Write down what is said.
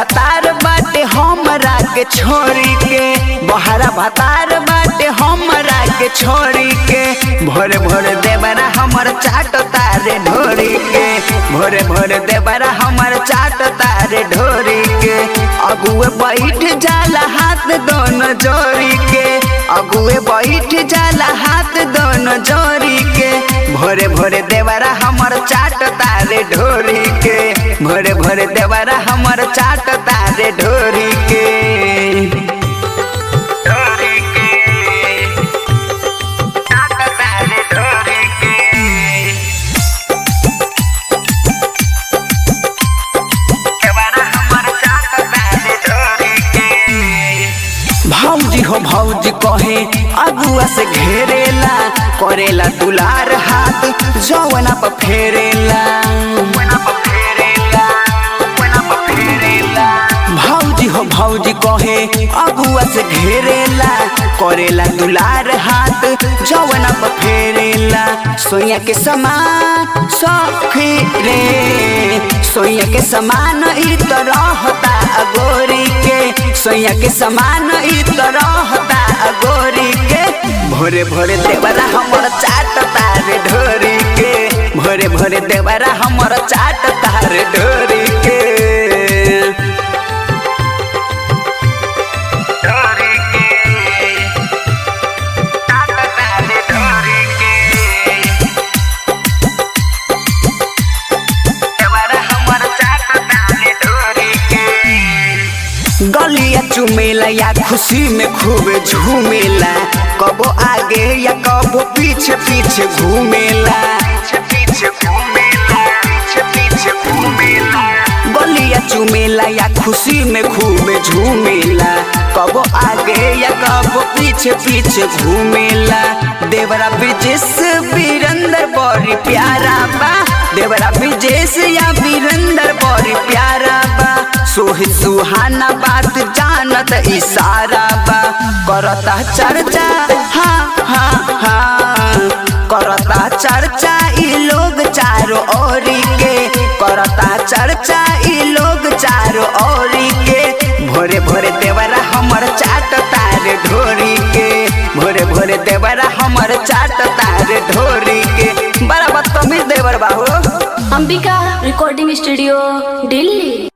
भतार बाटे हमरा के छोड़ी के, बहरा भतार बाटे हमरा के छोड़ी के। भोरे भोरे देवरा हमर चाट तारे ढोरी के, भोरे भोरे देवरा हमर चाट तारे ढोरी के। अगुए बैठ जाला हाथ दोनों जोड़ी के, अगुए बैठ जाला हाथ दोनों जोड़ी के। भोरे भोरे देवरा हमर चाट तारे ढोरी के, भोरे भोरे देवरा हमर चाट तारे ढोरी के। भौजी हो भौजी कहे अगुआ से घेरेला, करेला दुलार हाथ जौना पर फेरेला। भौजी हो भौजी कहे अगुआ से घेरेला, करेला दुलार हाथ जौना पर फेरेला। सोया के समान सखी रे, सोया के समान ई तो रहता अगोरी के, सोया के समान ई तो रहता अगोरी के। भोरे भोरे देवरा हमर चाट तारे ढोरी के, भोरे भोरे देवरा हमर चाट तारे ढोरी के। गलिया चुमेला या खुशी में खूब झूमेला, कबो आगे या कबो पीछे पीछे घूमेला। गलिया चुमेला या खुशी में खूब झूमेला, कबो आगे या कबो पीछे पीछे घूमेला। देवरा ब्रिजेश वीरेंद्र बड़ी प्यारा बा, देवरा ब्रिजेश या वीरेंद्र बड़ी प्यारा बा। सोही सुहाना बात जानत इशारा बा, करता चर्चा हाँ हाँ हाँ, करता चर्चा ई लोग चारों ओरी के, करता चर्चा ई लोग चारों ओरी के। भोरे भोरे देवरा हमर चाट तारे ढोरी के, भोरे भोरे देवरा हमर चाट तारे ढोरी के। बड़ा बदतमीज देवर बाहो। Ambika recording studio Delhi.